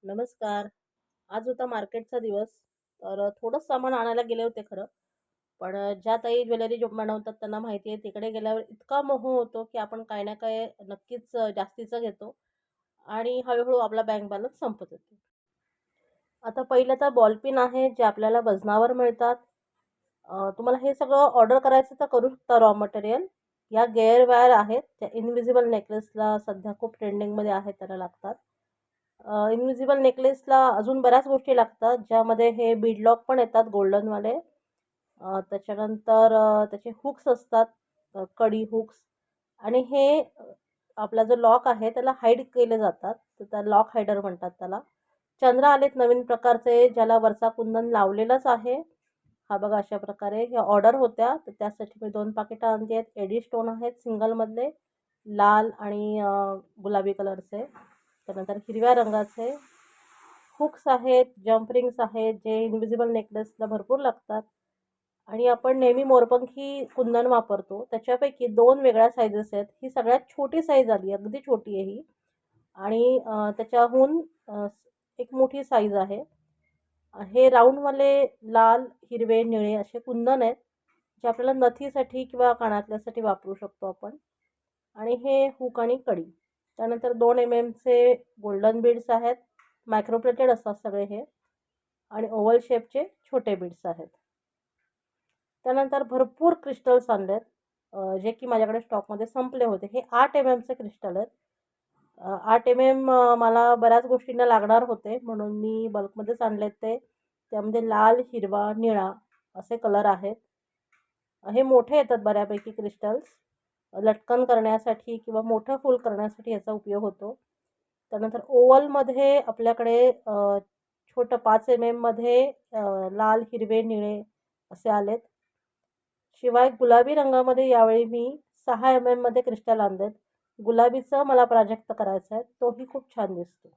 नमस्कार. आज होता मार्केटचा दिवस. तर थोडं सामान आणायला गेले होते खरं. पण ज्या ताई ज्वेलरी जो बनवतात त्यांना माहिती आहे तिकडे गेल्यावर इतका मोह होतो, की आपण काही ना काही नक्कीच जास्तीचं घेतो आणि हळू आपला बँक बॅलन्स संपत येतो. आता पहिलं तर बॉल पेन आहे जे आपल्याला वजनावर मिळतात. तुम्हाला हे सगळं ऑर्डर करायचं तर करू शकता रॉ मटेरियल. या गेअर वायर आहेत, त्या इन्व्हिजिबल नेकलेसला सध्या खूप ट्रेंडिंगमध्ये आहेत, त्याला लागतात. इन्व्हिजिबल नेकलेसला अजून बऱ्याच गोष्टी लागतात, ज्यामध्ये हे बीड लॉक पण येतात गोल्डनवाले. त्याच्यानंतर त्याचे हुक्स असतात, कडी हुक्स. आणि हे आपला जो लॉक आहे त्याला हाईड केले जातात, तर त्या लॉक हायडर म्हणतात त्याला. चंद्र आलेत नवीन प्रकारचे, ज्याला वरचा कुंदन लावलेलाच आहे. हा बघा अशा प्रकारे ह्या ऑर्डर होत्या, तर त्यासाठी मी 2 पाकिटं आणली आहेत. एडी स्टोन आहेत सिंगलमधले, लाल आणि गुलाबी कलरचे. त्यानंतर हिरव्या रंगाचे हुक्स आहेत, जंप रिंग्स आहेत, जे इन्व्हिजिबल नेकलेसला भरपूर लागतात. आणि आपण नेहमी मोरपंखी कुंदन वापरतो, त्याच्यापैकी 2 वेगळ्या साईजेस आहेत. ही सगळ्यात छोटी साईज आली, अगदी छोटी आहे ही. आणि त्याच्याहून एक मोठी साईज आहे. हे राऊंडवाले लाल, हिरवे, निळे असे कुंदन आहेत, जे आपल्याला नथीसाठी किंवा कानातल्यासाठी वापरू शकतो आपण. आणि हे हुक आणि कडी. त्यानंतर 2 चे गोल्डन बीड्स आहेत. मायक्रोप्लेटेड असतात सगळे हे. आणि ओव्हल शेपचे छोटे बीड्स आहेत. त्यानंतर भरपूर क्रिस्टल्स आणलेत, जे की माझ्याकडे स्टॉकमध्ये संपले होते. हे 8 चे क्रिस्टल आहेत. 8 मला बऱ्याच गोष्टींना लागणार होते, म्हणून मी बल्कमध्येच आणलेत ते. त्यामध्ये लाल, हिरवा, निळा असे कलर आहेत. हे मोठे येतात बऱ्यापैकी क्रिस्टल्स. लटकन करण्यासाठी किंवा मोठं फूल करण्यासाठी याचा उपयोग होतो. त्यानंतर ओव्हलमध्ये आपल्याकडे छोटं 5 मध्ये लाल, हिरवे, निळे असे आलेत. शिवाय गुलाबी रंगामध्ये यावेळी मी 6 मध्ये क्रिस्टल आणलेत. गुलाबीचं मला प्राजक्त करायचा आहे, तोही खूप छान दिसतो.